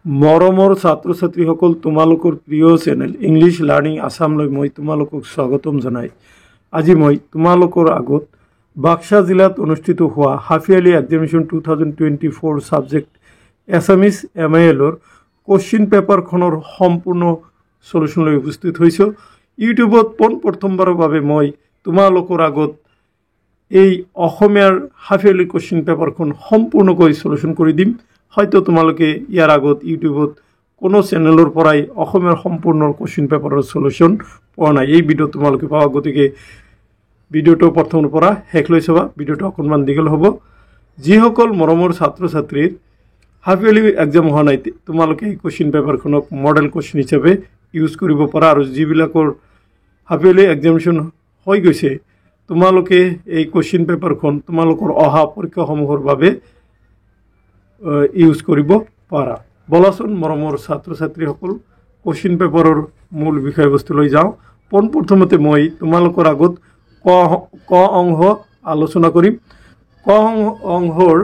মৰমৰ ছাত্ৰ ছাত্ৰীসকল তোমালোকৰ প্ৰিয় চেনেল ইংলিছ লাৰ্ণিং আসামলৈ মই তোমালোকক স্বাগতম জনাই আজি মই তোমালোকৰ আগত বাক্সা জিলাত অনুষ্ঠিত হোৱা half yearly examination 2024 subject Assamese MIL-ৰ কোশ্চিন পেপাৰখনৰ সম্পূৰ্ণ সলিউশন লৈ উপস্থিত হৈছো। ইউটিউবত প্ৰথমবাৰৰ বাবে মই তোমালোকৰ আগত এই অসমীয়াৰ হাফ ইয়াৰলি কোশ্চিন পেপাৰখন সম্পূৰ্ণকৈ সলিউশন কৰি দিম। হয়তো তোমালোকে ইয়াৰ আগত ইউটিউবত কোনো চেনেলৰ পৰাই অসমীয়াৰ সম্পূৰ্ণ কোশ্চিন পেপাৰৰ সলিউশন পোৱা নাই। এই ভিডিও তোমালোকে পাবা, গতিকে ভিডিওটো প্ৰথমৰ পৰা শেষলৈ চাবা। ভিডিওটো অকণমান দীঘল হ'ব। যিসকল মৰমৰ ছাত্ৰ ছাত্ৰীৰ হাফ ইয়াৰলি এক্সাম হোৱা নাই তোমালোকে এই কোশ্চিন পেপাৰখনক মডেল কোশ্চিন হিচাপে ইউজ কৰিব পাৰা, আৰু যিবিলাকৰ হাফ ইয়াৰলি এক্সামিনেশ্যন হৈ গৈছে তোমালোকে এই কোশ্চিন পেপাৰখন তোমালোকৰ অহা পৰীক্ষাসমূহৰ বাবে ইউজ কৰিব পাৰা। বলাচোন মৰমৰ ছাত্ৰ ছাত্ৰীসকল কোশ্চিন পেপাৰৰ মূল বিষয়বস্তুলৈ যাওঁ। পোনপ্ৰথমতে মই তোমালোকৰ আগত ক অংশ আলোচনা কৰিম। ক অংশৰ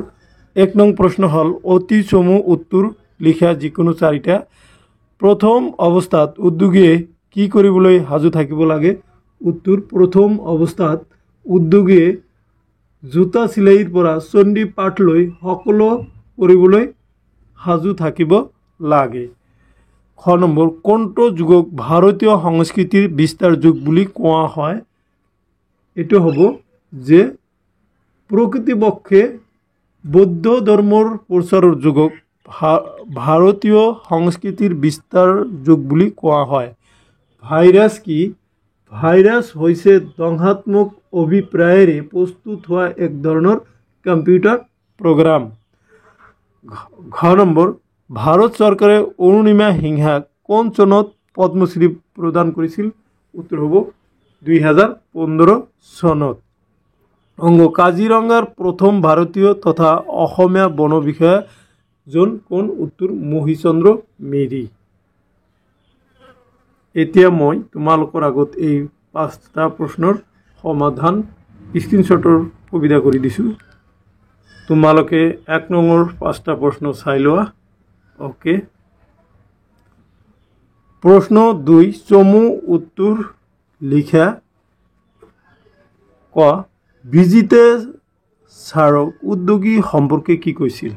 1 নং প্ৰশ্ন হ'ল অতি চমু উত্তৰ লিখা যিকোনো 4টা। প্ৰথম অৱস্থাত উদ্যোগীয়ে কি কৰিবলৈ সাজু থাকিব লাগে? উত্তৰ, প্ৰথম অৱস্থাত উদ্যোগীয়ে জোতা চিলাইৰ পৰা চণ্ডী পাঠলৈ সকলো কৰিবলৈ সাজু থাকিব লাগে। খ নম্বৰ, কোনটো যুগক ভাৰতীয় সংস্কৃতিৰ বিস্তাৰ যুগ বুলি কোৱা হয়? এইটো হ'ব যে প্ৰকৃতপক্ষে বৌদ্ধ ধৰ্মৰ প্ৰচাৰৰ যুগক ভাৰতীয় সংস্কৃতিৰ বিস্তাৰ যুগ বুলি কোৱা হয়। ভাইৰাছ কি? ভাইৰাছ হৈছে ধ্বংসাত্মক অভিপ্ৰায়েৰে প্ৰস্তুত হোৱা এক ধৰণৰ কম্পিউটাৰ প্ৰগ্ৰাম। ঘ নম্বৰ, ভাৰত চৰকাৰে অৰুণিমা সিনহাক কোন চনত পদ্মশ্ৰী প্ৰদান কৰিছিল? উত্তৰ হ'ব 2015 চনত। অংগ, কাজিৰঙাৰ প্ৰথম ভাৰতীয় তথা অসমীয়া বন বিষয়াজন কোন? উত্তৰ, মহিচন্দ্ৰ মেধি। এতিয়া মই তোমালোকৰ আগত এই 5টা প্ৰশ্নৰ সমাধান স্ক্ৰীনশ্বটৰ সুবিধা কৰি দিছোঁ। তোমালোকে 1 নম্বৰ 5টা প্ৰশ্ন চাই লোৱা। ওকে। প্ৰশ্ন 2, চমু উত্তৰ লিখা। ক, বিজিতে ছাৰক উদ্যোগী সম্পৰ্কে কি কৈছিল?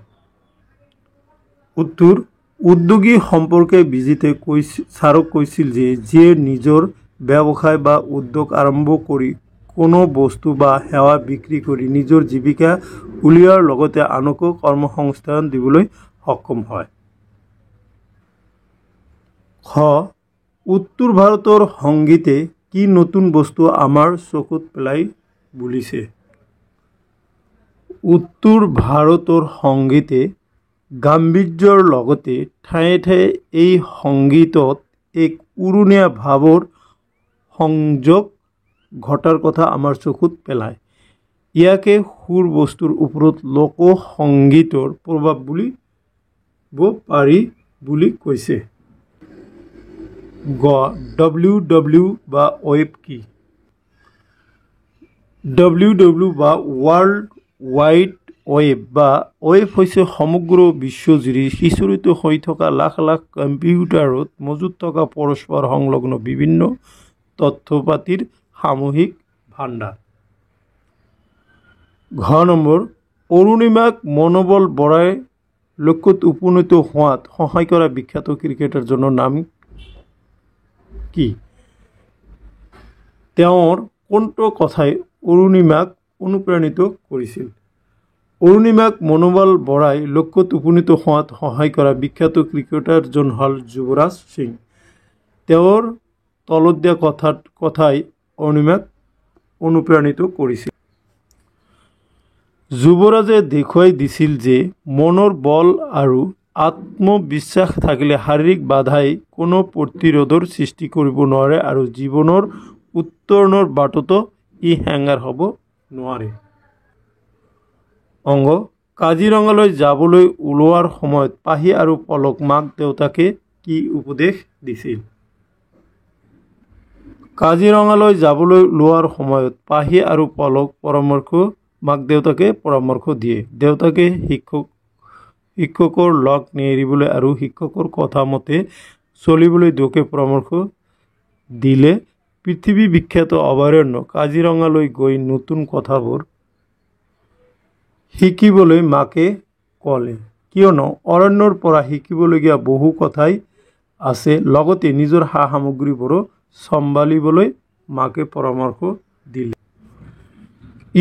উত্তৰ, উদ্যোগী সম্পৰ্কে বিজিতে ছাৰক কৈছিল যে যিয়ে নিজৰ ব্যৱসায় বা উদ্যোগ আৰম্ভ কৰি কোনো বস্তু বা সেৱা বিক্ৰী কৰি নিজৰ জীৱিকা উলিওৱাৰ লগতে আনকো কৰ্মসংস্থাপন দিবলৈ সক্ষম হয়। খ, উত্তৰ ভাৰতৰ সংগীতে কি নতুন বস্তু আমাৰ চকুত পেলাই বুলিছে? উত্তৰ ভাৰতৰ সংগীতে গাম্ভীৰ্যৰ লগতে ঠায়ে ঠায়ে এই সংগীতত এক উৰুণীয়া ভাৱৰ সংযোগ ঘটাৰ কথা আমাৰ চকুত পেলায়। ইয়াকে সুৰ বস্তুৰ ওপৰত লোকসংগীতৰ প্ৰভাৱ বুলিব পাৰি বুলি কৈছে। গ, WW বা ৱেব কি? WW বা ৱৰ্ল্ড ৱাইড ৱেব বা ৱেব হৈছে সমগ্ৰ বিশ্বজুৰি সিঁচৰিত হৈ থকা লাখ লাখ কম্পিউটাৰত মজুত থকা পৰস্পৰ সংলগ্ন বিভিন্ন তথ্যপাতিৰ সামূহিক ভাণ্ডাৰ। ঘ নম্বৰ, অৰুণিমাক মনোবল বঢ়াই লক্ষ্যত উপনীত হোৱাত সহায় কৰা বিখ্যাত ক্ৰিকেটাৰজনৰ নাম কি? তেওঁৰ কোনটো কথাই অৰুণিমাক অনুপ্ৰাণিত কৰিছিল? অৰুণিমাক মনোবল বঢ়াই লক্ষ্যত উপনীত হোৱাত সহায় কৰা বিখ্যাত ক্ৰিকেটাৰজন হ'ল যুৱৰাজ সিং। তেওঁৰ তলত দিয়া কথাই অৰুণিমাক অনুপ্ৰাণিত কৰিছিল। যুৱৰাজে দেখুৱাই দিছিল যে মনৰ বল আৰু আত্মবিশ্বাস থাকিলে শাৰীৰিক বাধাই কোনো প্ৰতিৰোধৰ সৃষ্টি কৰিব নোৱাৰে আৰু জীৱনৰ উত্তৰণৰ বাটতো ই হেঙাৰ হ'ব নোৱাৰে। অংগ, কাজিৰঙালৈ যাবলৈ ওলোৱাৰ সময়ত পাহি আৰু পলক মাক দেউতাকে কি উপদেশ দিছিল? কাজিৰঙালৈ যাবলৈ লোৱাৰ সময়ত পাহি আৰু পলক মাক দেউতাকে পৰামৰ্শ দিয়ে। দেউতাকে শিক্ষকৰ লগ নেৰিবলৈ আৰু শিক্ষকৰ কথা মতে চলিবলৈ দুয়োকে পৰামৰ্শ দিলে পৃথিৱী বিখ্যাত অভয়াৰণ্য কাজিৰঙালৈ গৈ নতুন কথাবোৰ শিকিবলৈ মাকে ক'লে, কিয়নো অৰণ্যৰ পৰা শিকিবলগীয়া বহু কথাই আছে, লগতে নিজৰ সা সামগ্ৰীবোৰো চম্ভালিবলৈ মাকে পৰামৰ্শ দিলে।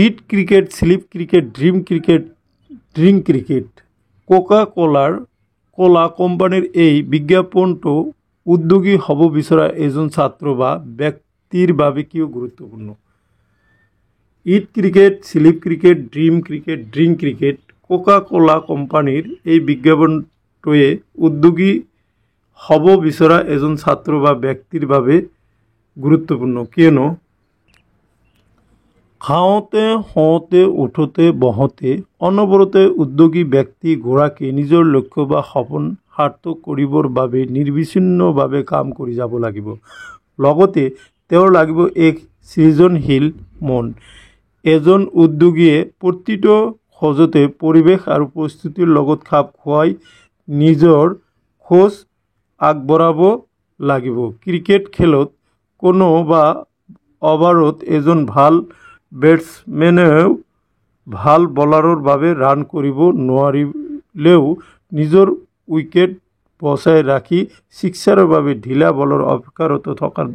Eat cricket, sleep cricket, dream cricket, drink cricket. Coca কোম্পানীৰ এই বিজ্ঞাপনটো উদ্যোগী হ'ব বিচৰা এজন ছাত্ৰ বা ব্যক্তিৰ বাবে কিয় গুৰুত্বপূৰ্ণ? Eat cricket, sleep cricket, dream cricket, drink cricket. Coca কোম্পানীৰ এই বিজ্ঞাপনটোৱে উদ্যোগী হ'ব বিচৰা এজন ছাত্ৰ বা ব্যক্তিৰ বাবে গুৰুত্বপূৰ্ণ, কিয়নো খাওঁতে, শুওঁতে, উঠোতে, বহোতে অনবৰতে উদ্যোগী ব্যক্তিগৰাকী নিজৰ লক্ষ্য বা সপোন সাৰ্থক কৰিবৰ বাবে নিৰ্বিচ্ছিন্নভাৱে কাম কৰি যাব লাগিব। লগতে তেওঁৰ লাগিব এক সৃজনশীল মন। এজন উদ্যোগীয়ে প্ৰতিটো খোজতে পৰিৱেশ আৰু পৰিস্থিতিৰ লগত খাপ খুৱাই নিজৰ খোজ আগবঢ়াব লাগিব। ক্ৰিকেট খেলত কোনো বা অভাৰত এজন ভাল বেটছমেনেও ভাল বলাৰৰ বাবে ৰান কৰিব নোৱাৰিলেও নিজৰ উইকেট বচাই ৰাখি ছিক্সাৰৰ বাবে ঢিলা বলৰ অপেক্ষাৰত থকাৰ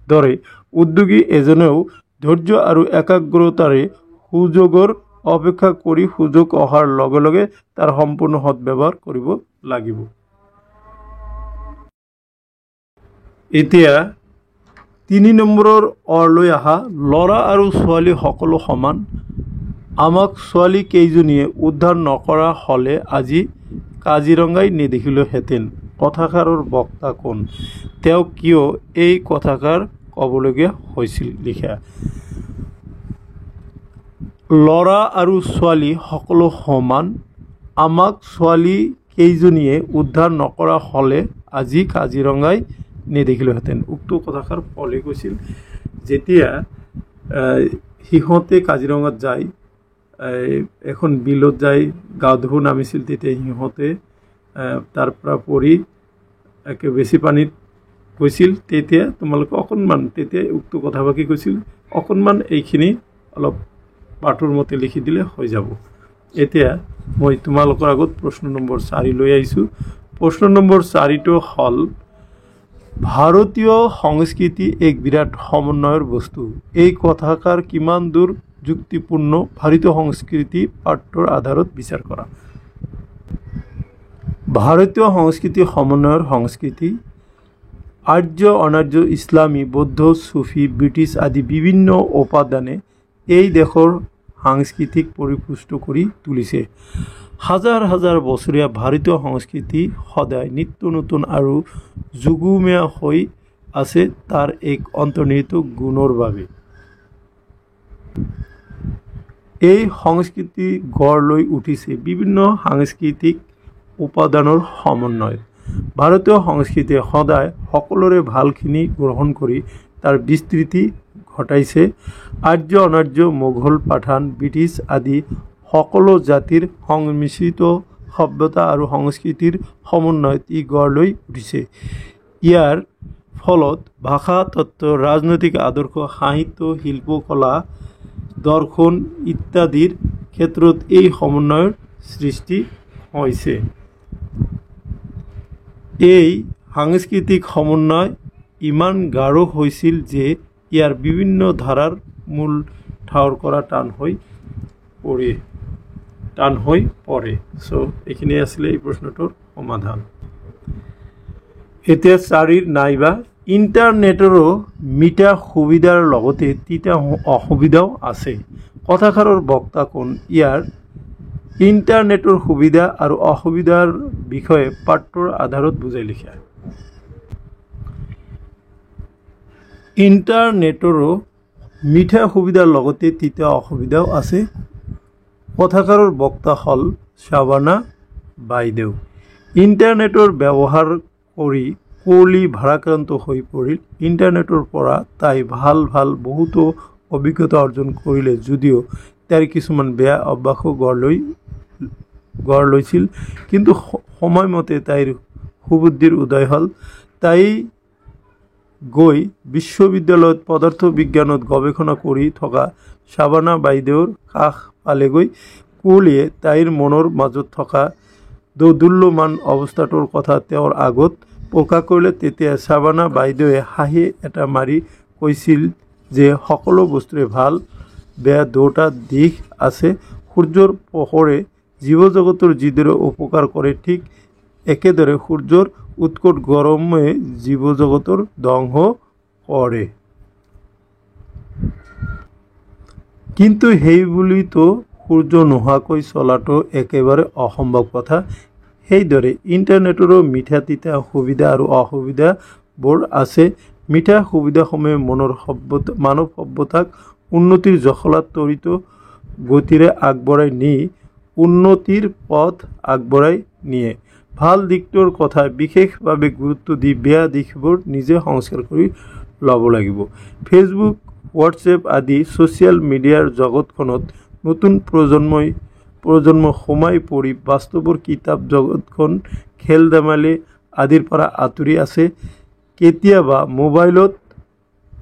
দৰে উদ্যোগী এজনেও ধৈৰ্য আৰু একাগ্ৰতাৰে সুযোগৰ অপেক্ষা কৰি সুযোগ অহাৰ লগে লগে তাৰ সম্পূৰ্ণ সদ্ব্যৱহাৰ কৰিব লাগিব। এতিয়া 3 নম্বৰৰ অৰলৈ আহা। ল'ৰা আৰু ছোৱালী সকলো সমান। আমাক ছোৱালী কেইজনীয়ে উদ্ধাৰ নকৰা হ'লে আজি কাজিৰঙাই নেদেখিলোহেঁতেন। কথাষাৰৰ বক্তা কোন? তেওঁ কিয় এই কথাষাৰ ক'বলগীয়া হৈছিল? লিখা। ল'ৰা আৰু ছোৱালী সকলো সমান। আমাক ছোৱালী কেইজনীয়ে উদ্ধাৰ নকৰা হ'লে আজি কাজিৰঙাই নেদেখিলোহেঁতেন। উক্ত কথাষাৰ পলে কৈছিল যেতিয়া সিহঁতে কাজিৰঙাত যায়, এখন বিলত যায় গা ধুব নামিছিল, তেতিয়া সিহঁতে তাৰ পৰা পৰি একে বেছি পানীত গৈছিল। তেতিয়া তোমালোকে অকণমান তেতিয়া উক্ত কথাভাগি কৈছিল, অকণমান এইখিনি অলপ পাঠৰ মতে লিখি দিলে হৈ যাব। এতিয়া মই তোমালোকৰ আগত প্ৰশ্ন নম্বৰ 4 লৈ আহিছোঁ। প্ৰশ্ন নম্বৰ 4টো হ'ল, ভাৰতীয় সংস্কৃতি এক বিৰাট সমন্বয়ৰ বস্তু। এই কথাষাৰ কিমান দূৰ যুক্তিপূৰ্ণ? ভাৰতীয় সংস্কৃতি পাঠৰ আধাৰত বিচাৰ কৰা। ভাৰতীয় সংস্কৃতি সমন্বয়ৰ সংস্কৃতি। আৰ্য, অনাৰ্য, ইছলামী, বৌদ্ধ, চুফী, ব্ৰিটিছ আদি বিভিন্ন উপাদানে এই দেশৰ সাংস্কৃতিক পৰিপুষ্ট কৰি তুলিছে। হাজাৰ হাজাৰ বছৰীয়া ভাৰতীয় সংস্কৃতি সদায় নিত্য নতুন আৰু যুগমীয়া হৈ আছে তাৰ এক অন্তৰ্নিহিত গুণৰ বাবে। এই সংস্কৃতি গঢ় লৈ উঠিছে বিভিন্ন সাংস্কৃতিক উপাদানৰ সমন্বয়ত। ভাৰতীয় সংস্কৃতিয়ে সদায় সকলোৰে ভালখিনি গ্ৰহণ কৰি তাৰ বিস্তৃতি ঘটাইছে। আৰ্য, অনাৰ্য, মোগল, পাঠান, ব্ৰিটিছ আদি সকলো জাতিৰ সংমিশ্ৰিত সভ্যতা আৰু সংস্কৃতিৰ সমন্বয়ত ই গঢ় লৈ উঠিছে। ইয়াৰ ফলত ভাষা, তত্ত্ব, ৰাজনৈতিক আদৰ্শ, সাহিত্য, শিল্প, কলা, দৰ্শন ইত্যাদিৰ ক্ষেত্ৰত এই সমন্বয়ৰ সৃষ্টি হৈছে। এই সাংস্কৃতিক সমন্বয় ইমান গাঢ় হৈছিল যে ইয়াৰ বিভিন্ন ধাৰাৰ মূল ঠাৱৰ কৰা টান হৈ পৰে। চ' এইখিনি আছিলে এই প্ৰশ্নটোৰ সমাধান। এতিয়া 4 নাইবা ইণ্টাৰনেটৰো মিঠা সুবিধাৰ লগতে তিতা অসুবিধাও আছে। কথাষাৰৰ বক্তা কোন? ইয়াৰ ইণ্টাৰনেটৰ সুবিধা আৰু অসুবিধাৰ বিষয়ে পাঠৰ আধাৰত বুজাই লিখা। ইণ্টাৰনেটৰো মিঠা সুবিধাৰ লগতে তিতা অসুবিধাও আছে। কথাষাৰৰ বক্তা হ'ল শাবানা বাইদেউ। ইণ্টাৰনেটৰ ব্যৱহাৰ কৰি কুঁৱলী ভাৰাক্ৰান্ত হৈ পৰিল। ইণ্টাৰনেটৰ পৰা তাই ভাল বহুতো অভিজ্ঞতা অৰ্জন কৰিলে যদিও তাৰ কিছুমান বেয়া অভ্যাসো গঢ় লৈ গঢ় লৈছিল, কিন্তু সময়মতে তাইৰ সুবুদ্ধিৰ উদয় হ'ল। তাই গৈ বিশ্ববিদ্যালয়ত পদাৰ্থ বিজ্ঞানত গৱেষণা কৰি থকা শাবানা বাইদেউৰ কাষ পালেগৈ। কুঁৱলীয়ে তাইৰ মনৰ মাজত থকা দোদুল্যমান অৱস্থাটোৰ কথা তেওঁৰ আগত প্ৰকাশ কৰিলে। তেতিয়া শাবানা বাইদেৱে হাঁহি এটা মাৰি কৈছিল যে সকলো বস্তুৰে ভাল বেয়া দুটা দিশ আছে। সূৰ্যৰ পোহৰে জীৱজগতৰ যিদৰে উপকাৰ কৰে, ঠিক একেদৰে সূৰ্যৰ উৎকট গৰমে জীৱজগতৰ ধ্বংস কৰে। কিন্তু সেই বুলিতো সূৰ্য নোহোৱাকৈ চলাটো একেবাৰে অসম্ভৱ কথা। সেইদৰে ইণ্টাৰনেটৰো মিঠা তিতা সুবিধা আৰু অসুবিধাবোৰ আছে। মিঠা সুবিধাসমূহে মানৱ সভ্যতাক উন্নতিৰ জখলাত ত্বৰিত গতিৰে আগবঢ়াই নি উন্নতিৰ পথ আগবঢ়াই নিয়ে। ভাল দিশটোৰ কথা বিশেষভাৱে গুৰুত্ব দি বেয়া দিশবোৰ নিজে সংস্কাৰ কৰি ল'ব লাগিব। ফেচবুক, হোৱাটছএপ আদি ছ'চিয়েল মিডিয়াৰ জগতখনত নতুন প্ৰজন্ম সোমাই পৰি বাস্তৱৰ কিতাপ জগতখন খেল ধেমালি আদিৰ পৰা আঁতৰি আছে। কেতিয়াবা মোবাইলত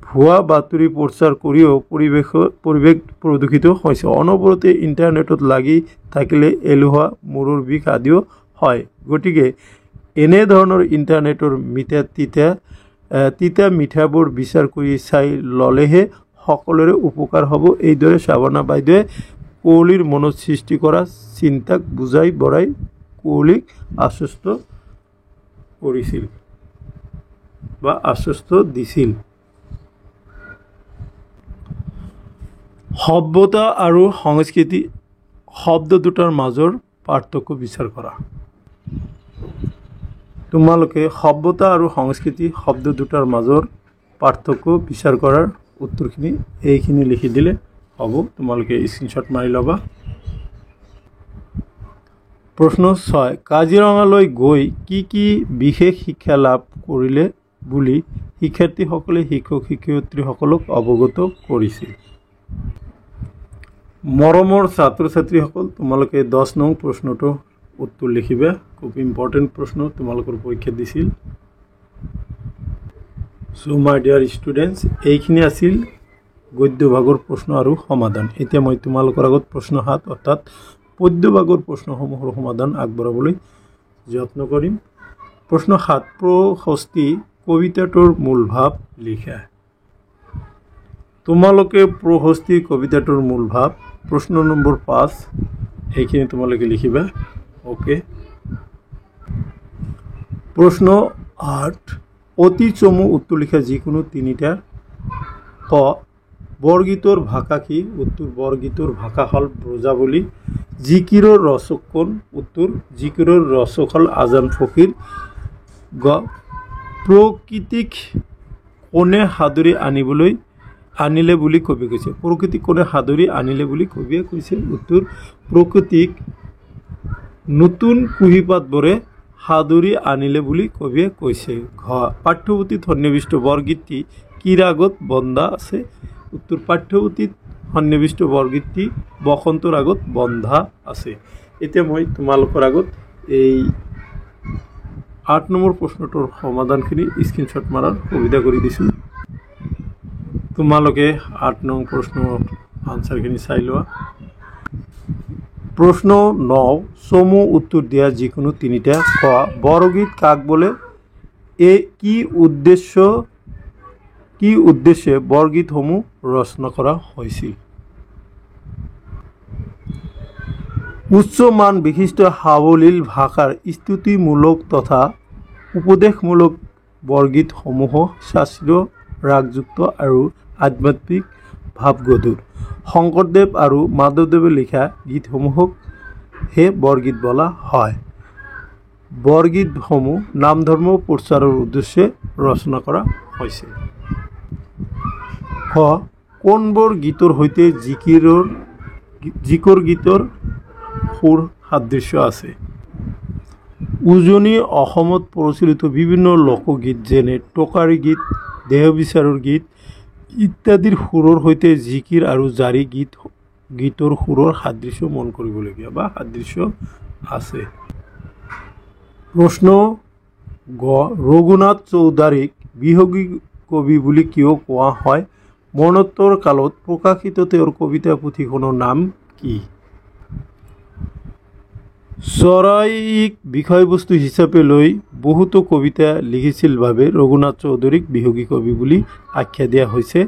ভুৱা বাতৰি প্ৰচাৰ কৰিও পৰিৱেশ প্ৰদূষিত হৈছে। অনবৰতে ইণ্টাৰনেটত লাগি থাকিলে এলেহুৱা, মূৰৰ বিষ আদিও হয়। গতিকে এনেধৰণৰ ইণ্টাৰনেটৰ তিতা মিঠাবোৰ বিচাৰ কৰি চাই ল'লেহে সকলোৰে উপকাৰ হ'ব। এইদৰে শাবানা বাইদেৱে কুঁৱলীৰ মনত সৃষ্টি কৰা চিন্তাক বুজাই বঢ়াই কুঁৱলীক আশ্বস্ত কৰিছিল বা আশ্বস্ত দিছিল। সভ্যতা আৰু সংস্কৃতি শব্দ দুটাৰ মাজৰ পাৰ্থক্য বিচাৰ কৰা। তোমালোকে সভ্যতা আৰু সংস্কৃতি শব্দ দুটাৰ মাজৰ পাৰ্থক্য বিচাৰ কৰাৰ উত্তৰখিনি এইখিনি লিখি দিলে হ'ব। তোমালোকে স্ক্ৰীনশ্বট মাৰি ল'বা। প্ৰশ্ন 6, কাজিৰঙালৈ গৈ কি বিশেষ শিক্ষা লাভ কৰিলে বুলি শিক্ষাৰ্থীসকলে শিক্ষক শিক্ষয়িত্ৰীসকলক অৱগত কৰিছিল? মৰমৰ ছাত্ৰ ছাত্ৰীসকল, তোমালোকে 10 নং প্ৰশ্নটো উত্তৰ লিখিবা। খুব ইম্পৰ্টেণ্ট প্ৰশ্ন, তোমালোকৰ পৰীক্ষাত দিছিল। চ' মাই ডিয়াৰ ষ্টুডেণ্টছ, এইখিনি আছিল গদ্য ভাগৰ প্ৰশ্ন আৰু সমাধান। এতিয়া মই তোমালোকৰ আগত প্ৰশ্ন 7 অৰ্থাৎ পদ্য ভাগৰ প্ৰশ্নসমূহৰ সমাধান আগবঢ়াবলৈ যত্ন কৰিম। প্ৰশ্ন 7, প্ৰশস্তি কবিতাটোৰ মূল ভাৱ লিখা। তোমালোকে প্ৰশস্তি কবিতাটোৰ মূল ভাৱ প্ৰশ্ন নম্বৰ 5 এইখিনি তোমালোকে লিখিবা। অ'কে। প্ৰশ্ন 8, অতি চমু উত্তৰ লিখা যিকোনো তিনিটা। ক, বৰগীতৰ ভাষা কি? উত্তৰ, বৰগীতৰ ভাষা হ'ল ব্ৰজাৱলী। জিকিৰৰ ৰচক কোন? উত্তৰ, জিকিৰৰ ৰচক হ'ল আজান ফকীৰ। গ, প্ৰকৃতিক কোনে সাদৰি আনিলে বুলি কবি কৈছে? প্ৰকৃতিক কোনে সাদৰি আনিলে বুলি কবিয়ে কৈছিল? উত্তৰ, প্ৰকৃতিক নতুন কুঁহিপাতবোৰে সাদৰি আনিলে বুলি কবিয়ে কৈছে। ঘ, পাঠ্যপুথিত সন্নিৱিষ্ট বৰগীতটি কি ৰাগত বন্ধা আছে? উত্তৰ, পাঠ্যপুথিত সন্নিৱিষ্ট বৰগীতটি বসন্ত ৰাগত বন্ধা আছে। এতিয়া মই তোমালোকৰ আগত এই 8 নম্বৰ প্ৰশ্নটোৰ সমাধানখিনি স্ক্ৰীনশ্বট মাৰাৰ সুবিধা কৰি দিছোঁ। তোমালোকে 8 নং প্ৰশ্নৰ আনচাৰখিনি চাই লোৱা। প্ৰশ্ন 9, চমু উত্তৰ দিয়া যিকোনো তিনিটা। ক, বৰগীত কাক বোলে? কি উদ্দেশ্যে বৰগীতসমূহ ৰচনা কৰা হৈছিল? উচ্চ মান বিশিষ্ট সাৱলীল ভাষাৰ স্তুতিমূলক তথা উপদেশমূলক বৰগীতসমূহ শাস্ত্ৰীয় ৰাগযুক্ত আৰু আধ্যাত্মিক ভাৱগধুৰ। শংকৰদেৱ আৰু মাধৱদেৱে লিখা গীতসমূহক হে বৰগীত বোলা হয়। বৰগীতসমূহ নাম ধৰ্ম প্ৰচাৰৰ উদ্দেশ্যে ৰচনা কৰা হৈছিল। খ, কোনবোৰ গীতৰ সৈতে জিকিৰ গীতৰ সুৰ সাদৃশ্য আছে? উজনি অসমত প্ৰচলিত বিভিন্ন লোকগীত যেনে টোকাৰী গীত, দেহ বিচাৰৰ গীত ইত্যাদিৰ সুৰৰ সৈতে জিকিৰ আৰু জাৰি গীত গীতৰ সুৰৰ সাদৃশ্য মন কৰিবলগীয়া বা সাদৃশ্য আছে। প্ৰশ্ন গ ৰঘুনাথ চৌধুৰীক বিহগী কবি বুলি কিয় কোৱা হয়? মৰণোত্তৰ কালত প্ৰকাশিত তেওঁৰ কবিতা পুথিখনৰ নাম কি? চৰাইক বিষয়বস্তু হিচাপে লৈ বহুতো কবিতা লিখিছিল বাবে ৰঘুনাথ চৌধুৰীক বিহগী কবি বুলি আখ্যা দিয়া হৈছে।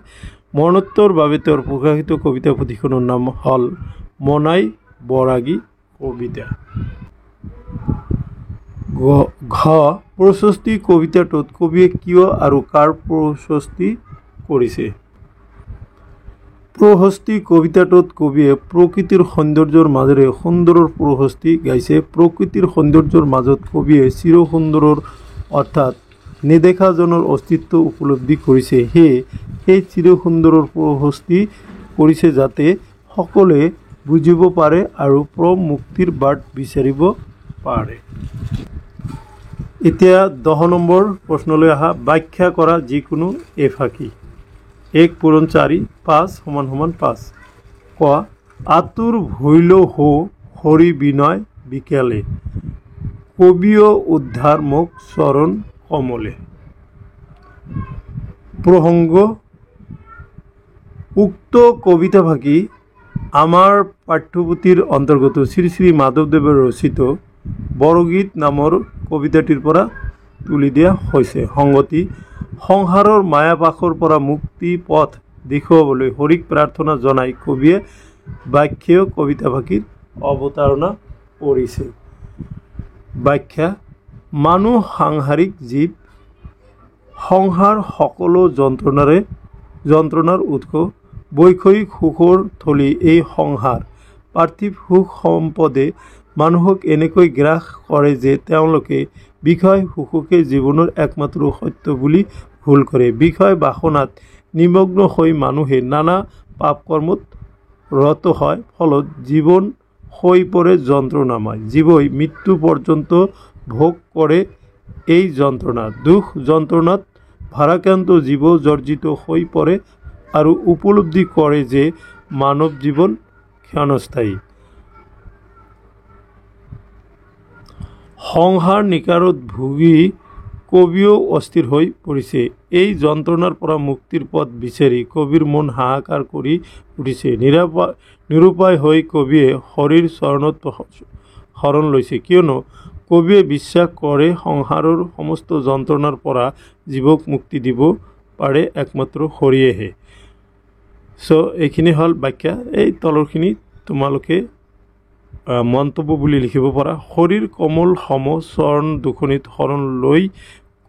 মৰণোত্তৰ বাবে তেওঁৰ প্ৰকাশিত কবিতা পুথিখনৰ নাম হ'ল মনাই বৰাগী কবিতা। ঘ প্ৰশস্তি কবিতাটোত কবিয়ে কিয় আৰু কাৰ প্ৰশস্তি কৰিছে? প্ৰশস্তি কবিতাটোত কবিয়ে প্ৰকৃতিৰ সৌন্দৰ্যৰ মাজেৰে সুন্দৰৰ প্ৰশস্তি গাইছে। প্ৰকৃতিৰ সৌন্দৰ্যৰ মাজত কবিয়ে চিৰ সুন্দৰৰ অৰ্থাৎ নেদেখাজনৰ অস্তিত্ব উপলব্ধি কৰিছে। সেই চিৰ সুন্দৰৰ প্ৰশস্তি কৰিছে যাতে সকলোৱে বুজিব পাৰে আৰু পৰম মুক্তিৰ বাট বিচাৰিব পাৰে। এতিয়া 10 নম্বৰ প্ৰশ্নলৈ আহা। ব্যাখ্যা কৰা যিকোনো এফাকি। 1 পূৰণ 4 5 = 5। ক আতুৰ ভৈল হো হৰি বিনয় বিকেলে কবিও উদ্ধাৰ মোক চৰণ কমলে। প্ৰসংগ উক্ত কবিতা ফাঁকি আমাৰ পাঠ্যপুথিৰ অন্তৰ্গত শ্ৰী শ্ৰী মাধৱদেৱে ৰচিত বৰগীত নামৰ কবিতাটিৰ পৰা তুলি দিয়া হৈছে। সংগতি সংসাৰৰ মায়াপাশৰ পৰা মুক্তি পথ দেখুৱাবলৈ হৰিক প্ৰাৰ্থনা জনাই কবিয়ে ব্যাখ্যেয় কবিতা ফাঁকিৰ অৱতাৰণা কৰিছে। ব্যাখ্যা মানুহ সাংসাৰিক জীৱ। সংসাৰ সকলো যন্ত্ৰণাৰ উৎস। বৈষয়িক সুখৰ থলী এই সংসাৰ। পাৰ্থিৱ সুখ সম্পদে মানুহক এনেকৈ গ্ৰাস কৰে যে তেওঁলোকে বিষয় সুখকে জীৱনৰ একমাত্ৰ সত্য বুলি ভুল কৰে। বিষয় বাসনাত নিমগ্ন হৈ মানুহে নানা পাপ কৰ্মত ৰত হয়। ফলত জীৱন হৈ পৰে যন্ত্ৰণাময়। জীৱই মৃত্যু পৰ্যন্ত ভোগ কৰে এই যন্ত্ৰণা। দুখ যন্ত্ৰণাত ভাৰাক্ৰান্ত জীৱ জৰ্জিত হৈ পৰে আৰু উপলব্ধি কৰে যে মানৱ জীৱন ক্ষণস্থায়ী। সংসাৰ নিকাৰত ভুগি কবিও অস্থিৰ হৈ পৰিছে। এই যন্ত্ৰণাৰ পৰা মুক্তিৰ পথ বিচাৰি কবিৰ মন হাহাকাৰ কৰি উঠিছে। নিৰুপায় হৈ কবিয়ে হৰিৰ চৰণত শৰণ লৈছে। কিয়নো কবিয়ে বিশ্বাস কৰে সংসাৰৰ সমস্ত যন্ত্ৰণাৰ পৰা জীৱক মুক্তি দিব পাৰে একমাত্ৰ হৰিয়েহে। এইখিনি হ'ল ব্যাখ্যা। এই তলৰখিনি তোমালোকে মন্তব্য বুলি লিখিব পাৰা। হৰিৰ কমল সম চৰণ দুখনিত শৰণ লৈ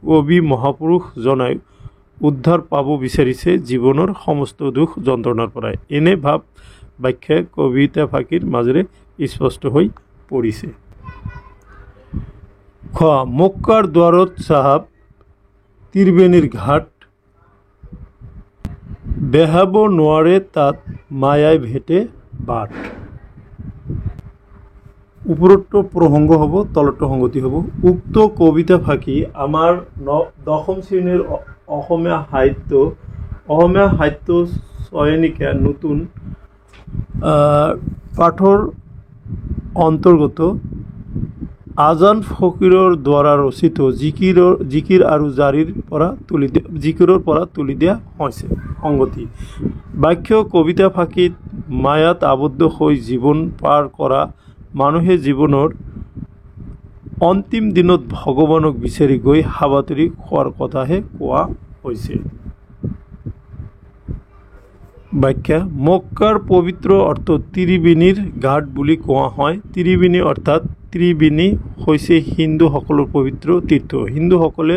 কবি মহাপুৰুষ জনাই উদ্ধাৰ পাব বিচাৰিছে জীৱনৰ সমস্ত দুখ যন্ত্ৰণাৰ পৰাই। এনে ভাৱ ব্যাখ্যাই কবিতা ফাঁকিৰ মাজেৰে স্পষ্ট হৈ পৰিছে। খ মক্কাৰ দুৱাৰত চাহাব ত্ৰিবেণীৰ ঘাট বেহাব নোৱাৰে তাত মায়াই ভেটে বাট। ওপৰতো প্ৰসংগ হ'ব, তলতো সংগতি হ'ব। উক্ত কবিতা ফাঁকি আমাৰ 10ম শ্ৰেণীৰ অসমীয়া সাহিত্য চয়নিকা নতুন পাঠৰ অন্তৰ্গত আজান ফকীৰৰ দ্বাৰা ৰচিত জিকিৰ আৰু জাৰিৰ পৰা তুলি দিয়া হৈছে। সংগতি বাক্য কবিতা ফাঁকিত মায়াত আবদ্ধ হৈ জীৱন পাৰ কৰা মানুহে জীৱনৰ অন্তিম দিনত ভগৱানক বিচাৰি গৈ হাবাথুৰি খোৱাৰ কথাহে কোৱা হৈছে। ব্যাখ্যা মক্কাৰ পবিত্ৰ অৰ্থ ত্ৰিবেণীৰ ঘাট বুলি কোৱা হয়। ত্ৰিবেণী অৰ্থাৎ ত্ৰিবেণী হৈছে হিন্দুসকলৰ পবিত্ৰ তীৰ্থ। হিন্দুসকলে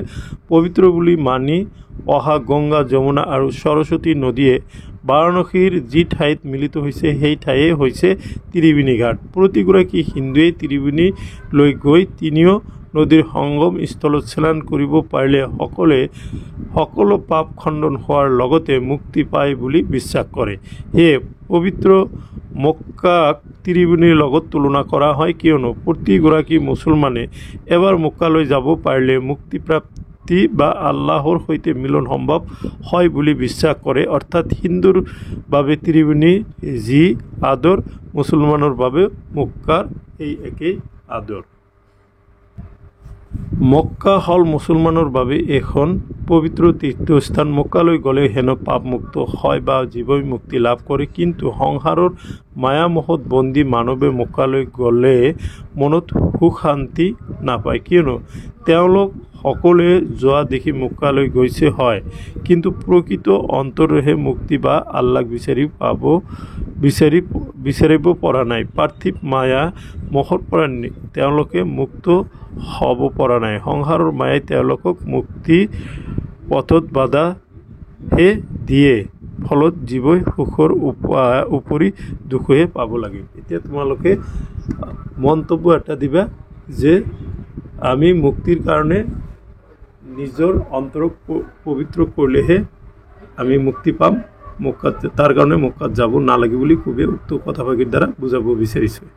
পবিত্ৰ বুলি মানি অহা গংগা যমুনা আৰু সৰস্বতী নদীয়ে বাৰাণসীৰ যি ঠাইত মিলিত হৈছে সেই ঠাইয়ে হৈছে ত্ৰিবেণী ঘাট। প্ৰতিগৰাকী হিন্দুৱে ত্ৰিবেণীলৈ গৈ তিনিও নদীৰ সংগম স্থলত স্নান কৰিব পাৰিলে সকলো পাপ খণ্ডন হোৱাৰ লগতে মুক্তি পায় বুলি বিশ্বাস কৰে। সেয়ে পবিত্ৰ মক্কাক ত্ৰিবেণীৰ লগত তুলনা কৰা হয়। কিয়নো প্ৰতিগৰাকী মুছলমানে এবাৰ মক্কালৈ যাব পাৰিলে মুক্তিপ্ৰাপ্ত মুক্তি বা আল্লাহর হইতে মিলন সম্ভব হয় বলে বিশ্বাস করে, অর্থাৎ হিন্দুর বাবে ত্রিবেণী জি আদর, মুসলমানের বাবে মক্কার এই একই আদর। মক্কা হল মুসলমানের বাবে এখন পবিত্র তীর্থস্থান। মক্কালৈ গ'লে হেনো পাপমুক্ত হয় বা জীৱই মুক্তি লাভ কৰে, কিন্তু সংসাৰৰ মায়ামোহত বন্দী মানৱে মক্কালৈ গ'লে মনত সুখ শান্তি নাপায়, কিয়নো তেওঁলোক সকলোৱে যোৱা দেখি মক্কালৈ গৈছে হয়, কিন্তু প্ৰকৃত অন্তৰেহে মুক্তি বা আল্লাহক বিচাৰিব পৰা নাই। পাৰ্থিৱ মায়া মোহৰ পৰা তেওঁলোকে মুক্ত হ'ব পৰা নাই। সংসাৰৰ মায়াই তেওঁলোকক মুক্তি পথত বাধাহে দিয়ে, ফলত জীৱই সুখৰ উপৰি দুখহে পাব লাগে। এতিয়া তোমালোকে মন্তব্য এটা দিবা যে আমি মুক্তিৰ কাৰণে নিজৰ অন্তৰক পবিত্ৰ কৰিলেহে আমি মুক্তি পাম, মক্কাত তাৰ কাৰণে মক্কাত যাব নালাগে বুলি খুবেই উক্ত কথাফাকিৰ দ্বাৰা বুজাব বিচাৰিছোঁ।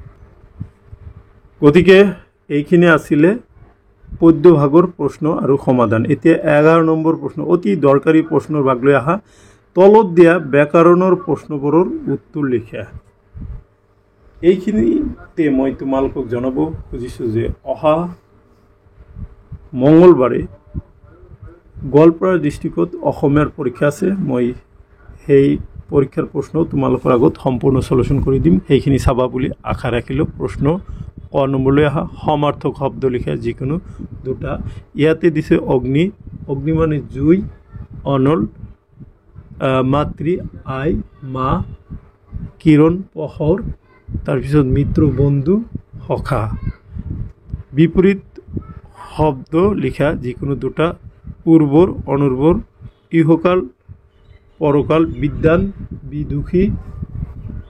গতিকে এইখিনি আছিলে পদ্যভাগৰ প্ৰশ্ন আৰু সমাধান। এতিয়া 11 নম্বৰ প্ৰশ্ন, অতি দৰকাৰী প্ৰশ্নৰ ভাগ লৈ আহা। তলত দিয়া ব্যাকৰণৰ প্ৰশ্নবোৰৰ উত্তৰ লিখা। এইখিনিতে মই তোমালোকক জনাব খুজিছোঁ যে অহা মঙলবাৰে গোৱালপাৰা ডিষ্ট্ৰিক্টত অসমীয়াৰ পৰীক্ষা আছে। মই সেই পৰীক্ষাৰ প্ৰশ্ন তোমালোকৰ আগত সম্পূৰ্ণ সলিউশ্যন কৰি দিম, সেইখিনি চাবা বুলি আশা ৰাখিলোঁ। প্ৰশ্ন ক নম্বৰলৈ আহা। সমাৰ্থক শব্দ লিখা যিকোনো দুটা। ইয়াতে দিছে অগ্নি, অগ্নি মানে জুই, অনল মাতৃ আই মা, কিৰণ পোহৰ, তাৰপিছত মিত্ৰ বন্ধু সখা। বিপৰীত শব্দ লিখা যিকোনো দুটা। উৰ্বৰ অনুৰ্বৰ, ইহকাল পৰকাল, বিদ্বান বিদুষী,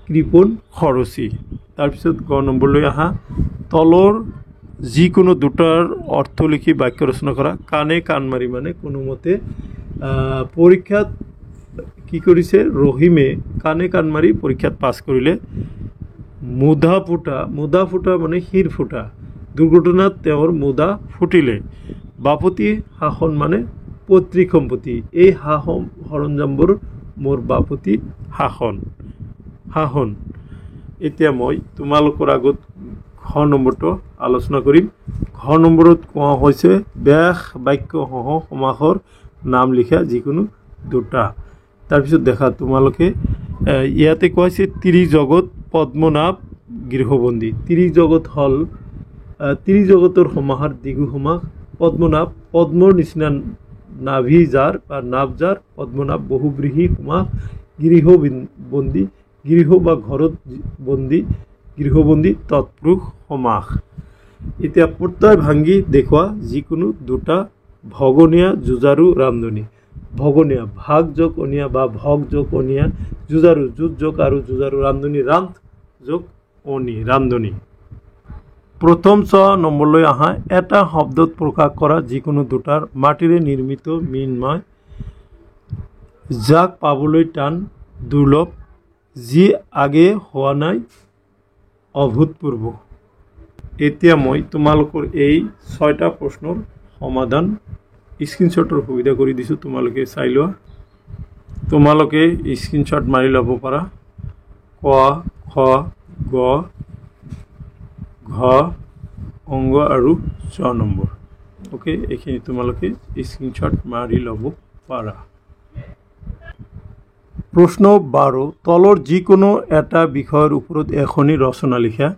কৃপণ খৰচী। তাৰপিছত গ নম্বৰলৈ আহা। তলৰ যিকোনো দুটাৰ অৰ্থ লিখি বাক্য ৰচনা কৰা। কাণে কাণ মাৰি মানে কোনোমতে পৰীক্ষাত কি কৰিছে, ৰহিমে কাণে কাণ মাৰি পৰীক্ষাত পাছ কৰিলে। মুধা ফুটা মানে শিৰ ফুটা, দুৰ্ঘটনাত তেওঁৰ মুধা ফুটিলে। বাপতি শাসন মানে পৈতৃক সম্পত্তি, এই সৰঞ্জামবোৰ মোৰ বাপতি শাসন। এতিয়া মই তোমালোকৰ আগত ঘ নম্বৰটো আলোচনা কৰিম। ঘ নম্বৰত কোৱা হৈছে ব্যাস বাক্য সহ সমাসৰ নাম লিখা যিকোনো দুটা। তাৰপিছত দেখা তোমালোকে ইয়াতে কোৱা হৈছে ত্ৰিজগত পদ্মনাভ গৃহবন্দী। ত্ৰিজগত হ'ল ত্ৰিজগতৰ সমাহাৰ দ্বিগু সমাস। পদ্মনাভ পদ্মৰ নিচিনা নাভি যাৰ বা নাভ যাৰ, পদ্মনাভ বহুব্ৰীহি সমাস। গৃহবন্দী গৃহ বা ঘৰত বন্দী, গৃহবন্দী তৎপুৰুষ সমাস। এতিয়া প্ৰত্যয় ভাঙি দেখুওৱা যিকোনো দুটা। ভগনীয়া যুঁজাৰু ৰামধনী। ভগনীয়া ভাগ যোগ অনিয়া বা ভগ যোগ অনিয়া, যুঁজাৰু যুঁজ যোগ আৰু যুঁজাৰু, ৰামধনী ৰান্ধ যোগ অনি ৰামধনী। প্ৰথম ছ নম্বৰলৈ আহা। এটা শব্দত প্ৰকাশ কৰা যিকোনো দুটাৰ। মাটিৰে নিৰ্মিত মৃন্ময়, যাক পাবলৈ টান দুৰ্লভ, যি আগে হোৱা নাই অভূতপূৰ্ব। এতিয়া মই তোমালোকৰ এই 6টা প্ৰশ্নৰ সমাধান স্ক্ৰীনশ্বটৰ সুবিধা কৰি দিছোঁ, তোমালোকে চাই লোৱা। তোমালোকে স্ক্ৰীনশ্বট মাৰি ল'ব পাৰা। ক খ গ ঘ অংগ আৰু ছ নম্বৰ। অ'কে, এইখিনি তোমালোকে স্ক্ৰীনশ্বট মাৰি ল'ব পাৰা। প্ৰশ্ন 12, তলৰ যিকোনো এটা বিষয়ৰ ওপৰত এখনি ৰচনা লিখা।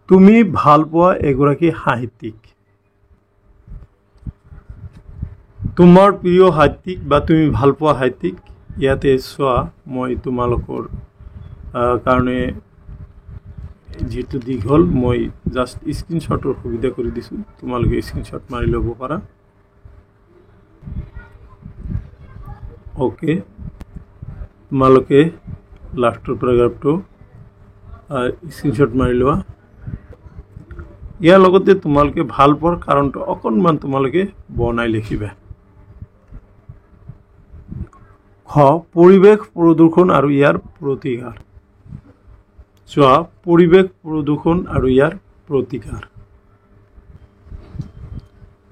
তুমি ভাল পোৱা এগৰাকী সাহিত্যিক। তোমাৰ প্ৰিয় সাহিত্যিক বা তুমি ভাল পোৱা সাহিত্যিক। ইয়াতে চোৱা, মই তোমালোকৰ কাৰণে যিটো দীঘল মই জাষ্ট স্ক্ৰীনশ্বটৰ সুবিধা কৰি দিছোঁ, তোমালোকে স্ক্ৰীনশ্বট মাৰি ল'ব পাৰা। অ'কে, তোমালোকে লাষ্টৰ পেৰাগ্ৰাফটো স্ক্ৰীনশ্বট মাৰি লোৱা। ইয়াৰ লগতে তোমালোকে ভাল পোৱাৰ কাৰণটো অকণমান তোমালোকে বনাই লিখিবা। খ, পৰিৱেশ প্ৰদূষণ আৰু ইয়াৰ প্ৰতিকাৰ। চোৱা, পৰিৱেশ প্ৰদূষণ আৰু ইয়াৰ প্ৰতিকাৰ।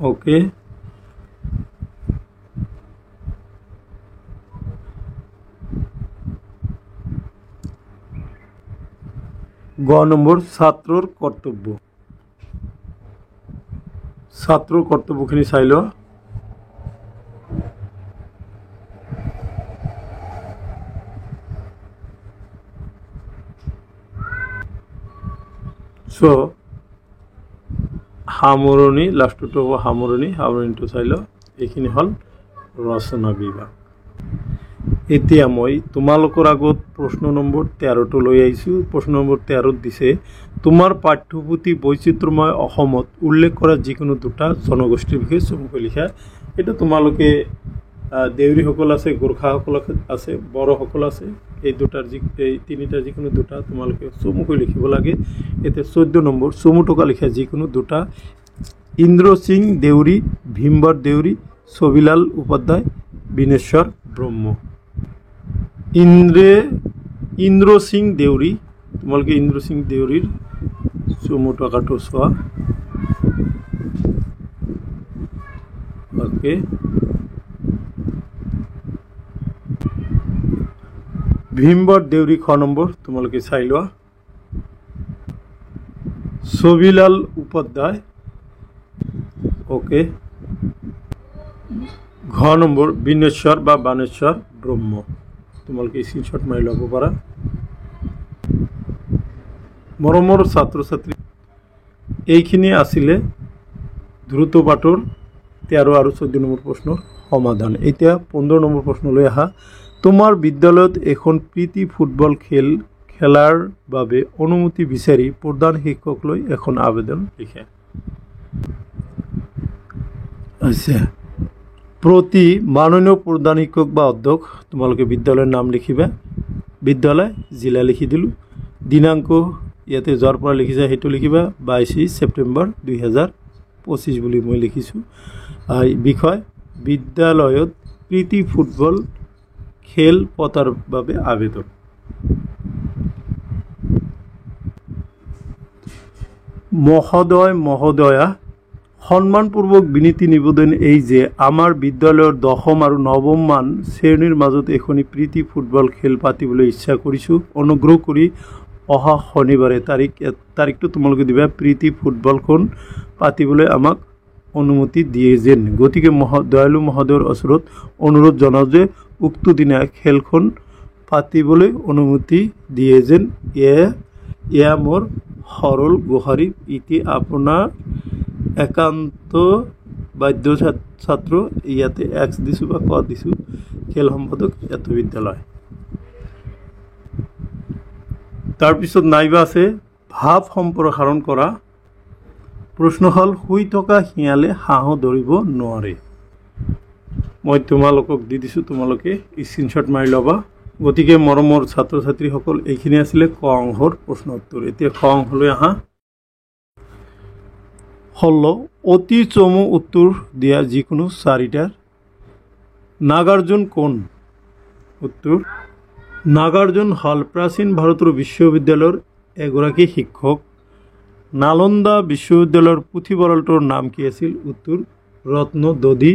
অ'কে, গ নম্বৰ ছাত্ৰৰ কৰ্তব্য। ছাত্ৰৰ কৰ্তব্যখিনি চাই লোৱা। চ' সামৰণি, লাষ্টটো হ'ব সামৰণি, সামৰণিটো চাই লওঁ। এইখিনি হ'ল ৰচনা বিভাগ। এতিয়া মই তোমালোকৰ আগত প্ৰশ্ন নম্বৰ 13টো লৈ আহিছোঁ। প্ৰশ্ন নম্বৰ 13ত দিছে, তোমাৰ পাঠ্যপুথি বৈচিত্ৰ্যময় অসমত উল্লেখ কৰা যিকোনো দুটা জনগোষ্ঠীৰ বিষয়ে চমুকৈ লিখা। এইটো তোমালোকে দেউৰীসকল আছে, গোৰ্খাসকল আছে, বড়োসকল আছে, এই তিনিটাৰ যিকোনো দুটা তোমালোকে চমুকৈ লিখিব লাগে। এতিয়া 14 নম্বৰ, চমু টকা লিখা যিকোনো দুটা। ইন্দ্ৰ সিং দেউৰী, ভীমবৰ দেউৰী, ছবিলাল উপাধ্যায়, বিনেশ্বৰ ব্ৰহ্ম। ইন্দ্ৰ সিং দেউৰী, তোমালোকে ইন্দ্ৰ সিং দেউৰীৰ চমু টকাটো চোৱা। ওকে, ভীমবৰ দেউৰী খ নম্বৰ তোমালোকে চাই লোৱা। ছবিলাল উপাধ্যায়, ওকে। ঘ নম্বৰ বিনেশ্বৰ বা বানেশ্বৰ ব্ৰহ্ম, তোমালোকে স্ক্ৰীনশ্বট মাৰি ল'ব পাৰা। মৰমৰ ছাত্ৰ ছাত্ৰী, এইখিনি আছিলে দ্ৰুত পাঠৰ 13 আৰু 14 নম্বৰ প্ৰশ্নৰ সমাধান। এতিয়া 15 নম্বৰ প্ৰশ্নলৈ আহা। তোমাৰ বিদ্যালয়ত এখন প্ৰীতি ফুটবল খেলাৰ বাবে অনুমতি বিচাৰি প্ৰধান শিক্ষকলৈ এখন আবেদন লিখা। আচ্ছা, প্ৰতি মাননীয় প্ৰধান শিক্ষক বা অধ্যক্ষ তোমালোকে বিদ্যালয়ৰ নাম লিখিবা। বিদ্যালয়, জিলা লিখি দিলোঁ। দিনাংক ইয়াতে যোৱাৰ পৰা লিখিছা সেইটো লিখিবা, 22 ছেপ্টেম্বৰ 2025 বুলি মই লিখিছোঁ। বিষয়, বিদ্যালয়ত প্ৰীতি ফুটবল খেল পতাৰ বাবে আবেদন। মহোদয় মহোদয়া, সন্মানপূৰ্বক বিনীতি নিবেদন এই যে আমাৰ বিদ্যালয়ৰ 10ম আৰু 9ম মান শ্ৰেণীৰ মাজত এখনি প্ৰীতি ফুটবল খেল পাতিবলৈ ইচ্ছা কৰিছোঁ। অনুগ্ৰহ কৰি অহা শনিবাৰে তাৰিখটো তোমালোকে দিবা, প্ৰীতি ফুটবলখন পাতিবলৈ আমাক অনুমতি দিয়ে যেন। গতিকে দয়ালু মহোদয়ৰ ওচৰত অনুৰোধ জনাওঁ যে উক্ত দিনা খেলখন পাতিবলৈ অনুমতি দিয়ে যেন। এয়া মোৰ সৰল গুহাৰি। ইতি আপোনাৰ একান্ত বাধ্য ছাত্ৰ, ইয়াতে এক্স দিছোঁ বা ক দিছোঁ, খেল সম্পাদক এত বিদ্যালয়। তাৰপিছত নাইবা আছে, ভাৱ সম্প্ৰসাৰণ কৰা। প্ৰশ্ন হ'ল, শুই থকা শিয়ালে হাঁহ ধৰিব নোৱাৰে। মই তোমালোকক দি দিছোঁ, তোমালোকে স্ক্ৰীনশ্বট মাৰি ল'বা। গতিকে মৰমৰ ছাত্ৰ ছাত্ৰীসকল, এইখিনি আছিলে ক অংশৰ প্ৰশ্ন উত্তৰ। এতিয়া খ অংশলৈ আহা। 16, অতি চমু উত্তৰ দিয়া যিকোনো 4টাৰ। নাগাৰ্জুন কোন? উত্তৰ, নাগাৰ্জুন হ'ল প্ৰাচীন ভাৰতৰ বিশ্ববিদ্যালয়ৰ এগৰাকী শিক্ষক। নালন্দা বিশ্ববিদ্যালয়ৰ পুথিভঁৰালটোৰ নাম কি আছিল? উত্তৰ, ৰত্নদধি।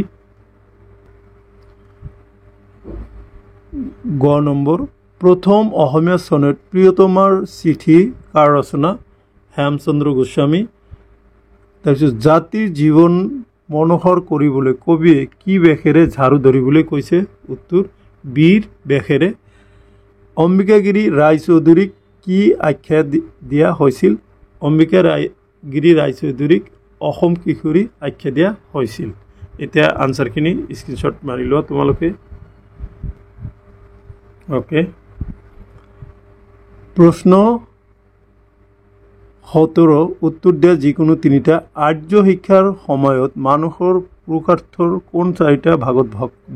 গ নম্বৰ, প্ৰথম অসমীয়া চনেট প্ৰিয়তমাৰ চিঠি কাৰ ৰচনা? হেমচন্দ্ৰ গোস্বামী। তাৰপিছত, জাতিৰ জীৱন মনোহৰ কৰিবলৈ কবিয়ে কি বেশেৰে ঝাৰু ধৰিবলৈ কৈছে? উত্তৰ, বীৰ বেশেৰে। অম্বিকাগিৰি ৰায়চৌধুৰীক কি আখ্যা দিয়া হৈছিল? অম্বিকাগিৰি ৰায়চৌধুৰীক অসম কিশোৰী আখ্যা দিয়া হৈছিল। এতিয়া আনচাৰখিনি স্ক্ৰীনশ্বট মাৰি লোৱা তোমালোকে। ওকে, প্ৰশ্ন 17, উত্তৰ দিয়া যিকোনো 3টা। আৰ্য শিক্ষাৰ সময়ত মানুহৰ পুৰুষাৰ্থৰ কোন 4টা ভাগত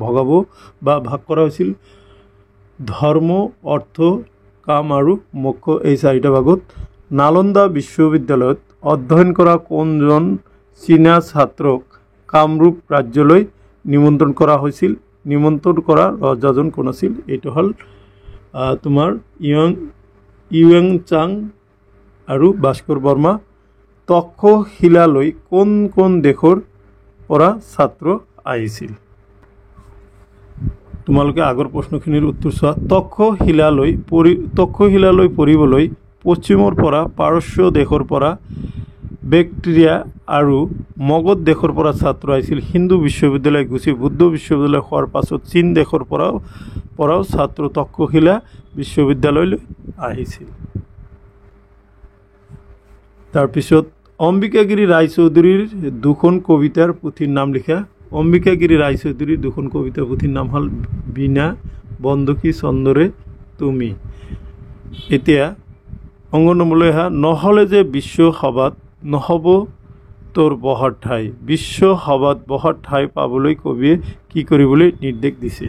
ভগাব বা ভাগ কৰা হৈছিল? ধৰ্ম, অৰ্থ, কাম আৰু মোক্ষ, এই 4টা ভাগত। নালন্দা বিশ্ববিদ্যালয়ত অধ্যয়ন কৰা কোনজন চীনা ছাত্ৰক কামৰূপ ৰাজ্যলৈ নিমন্ত্ৰণ কৰা হৈছিল? নিমন্ত্ৰণ কৰা ৰজাজন কোন আছিল? এইটো হ'ল তোমাৰ ইউৱেন চাং আৰু ভাস্কৰ বৰ্মা। তক্ষশিলালৈ কোন কোন দেশৰ পৰা ছাত্ৰ আহিছিল? তোমালোকে আগৰ প্ৰশ্নখিনিৰ উত্তৰ চোৱা। তক্ষশিলালৈ পঢ়িবলৈ পশ্চিমৰ পৰা পাৰস্য দেশৰ পৰা বেক্টেৰিয়া আৰু মগধ দেশৰ পৰা ছাত্ৰ আহিছিল। হিন্দু বিশ্ববিদ্যালয় গুচি বুদ্ধ বিশ্ববিদ্যালয় হোৱাৰ পাছত চীন দেশৰ পৰাও ছাত্ৰ তক্ষশিলা বিশ্ববিদ্যালয়লৈ আহিছিল। তাৰপিছত অম্বিকাগিৰি ৰায়চৌধুৰীৰ দুখন কবিতাৰ পুথিৰ নাম লিখা। অম্বিকাগিৰি ৰায়চৌধুৰীৰ দুখন কবিতাৰ পুথিৰ নাম হ'ল বীণা বন্ধকী চন্দৰে তুমি। এতিয়া অংগ নম্বৰলৈ আহা। নহ'লে যে বিশ্ব সভাত নহ'ব তোৰ বহাৰ ঠাই। বিশ্ব সভাত বহাৰ ঠাই পাবলৈ কবিয়ে কি কৰিবলৈ নিৰ্দেশ দিছে?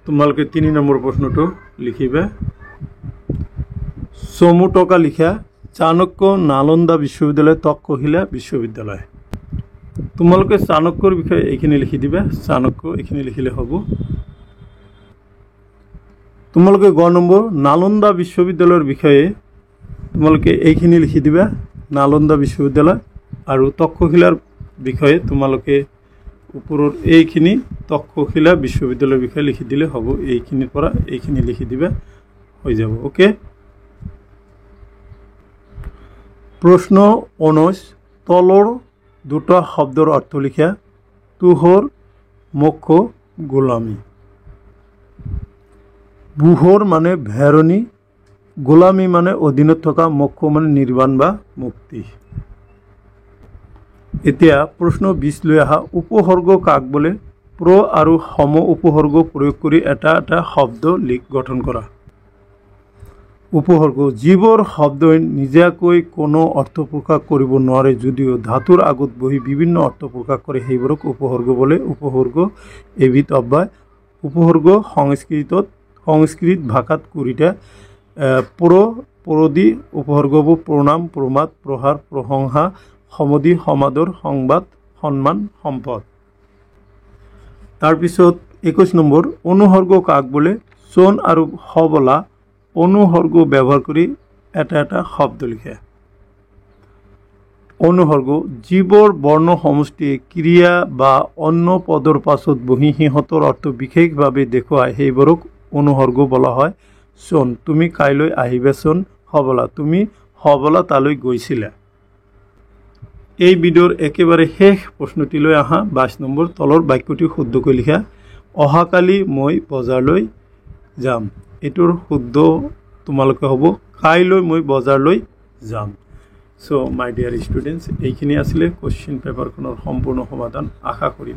তোমালোকে 3 নম্বৰ প্ৰশ্নটো লিখিবা। চমু টকা লিখা। চাণক্য নালন্দা বিশ্ববিদ্যালয় তক্ষশিলা বিশ্ববিদ্যালয়। তোমালোকে চাণক্যৰ বিষয়ে এইখিনি লিখি দিবা। চাণক্য এইখিনি লিখিলে হ'ব। তোমালোকে গ নম্বৰ নালন্দা বিশ্ববিদ্যালয়ৰ বিষয়ে তোমালোকে এইখিনি লিখি দিবা। নালন্দা বিশ্ববিদ্যালয় আৰু তক্ষশিলাৰ বিষয়ে তোমালোকে ওপৰৰ এইখিনি তক্ষশিলা বিশ্ববিদ্যালয়ৰ বিষয়ে লিখি দিলে হ'ব। এইখিনিৰ পৰা এইখিনি লিখি দিবা, হৈ যাব। ওকে। প্ৰশ্ন 19 তলৰ দুটা শব্দৰ অৰ্থ লিখা। তুহৰ মোক্ষ গোলামী। বুহৰ মানে ভেৰণী, গোলামী মানে অধীনত থকা, মোক্ষ মানে নিৰ্বাণ বা মুক্তি। এতিয়া প্ৰশ্ন 20 লৈ আহা। উপসৰ্গ কাক বোলে? প্ৰ আৰু সম উপসৰ্গ প্ৰয়োগ কৰি এটা শব্দ গঠন কৰা। উপসৰ্গ যিবোৰ শব্দই নিজাকৈ কোনো অৰ্থ প্ৰকাশ কৰিব নোৱাৰে যদিও ধাতুৰ আগত বহি বিভিন্ন অৰ্থ প্ৰকাশ কৰে সেইবোৰক উপসৰ্গ বোলে। উপসৰ্গ এবিধ অব্যয়। উপসৰ্গ সংস্কৃত ভাষাত কুৰিটা। পৰদি উপসৰ্গবোৰ প্ৰণাম, প্ৰমাদ, প্ৰহাৰ, প্ৰশংসা, সমধি, সমাদৰ, সংবাদ, সন্মান, সম্পদ। তাৰপিছত 21 নম্বৰ অনুসৰ্গ কাক বোলে? চন আৰু সবলা অনুসৰ্গ ব্যৱহাৰ কৰি এটা শব্দ লিখে। অনুসৰ্গ যিবোৰ বৰ্ণ সমষ্টিয়ে ক্ৰিয়া বা অন্য পদৰ পাছত বহি সিহঁতৰ অৰ্থ বিশেষভাৱে দেখুৱায় সেইবোৰক অনুসৰ্গ বোলা হয়। চন তুমি কাইলৈ আহিবাচোন। সবলা তুমি সবলা তালৈ গৈছিলা। এই ভিডিঅ'ৰ একেবাৰে শেষ প্ৰশ্নটিলৈ আহা। 22 নম্বৰ তলৰ বাক্যটি শুদ্ধকৈ লিখা। অহাকালি মই বজাৰলৈ যাম। এইটোৰ শুদ্ধ তোমালোকে হ'ব কাইলৈ মই বজাৰলৈ যাম। চ' মাই ডিয়াৰ ষ্টুডেণ্টছ, এইখিনি আছিলে কুৱেশ্যন পেপাৰখনৰ সম্পূৰ্ণ সমাধান। আশা কৰিম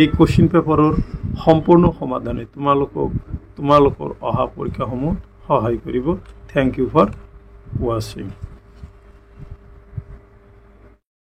এই কুৱেশ্যন পেপাৰৰ সম্পূৰ্ণ সমাধানে তোমালোকৰ অহা পৰীক্ষাসমূহ সহায় কৰিব। থেংক ইউ ফৰ ৱাচিং।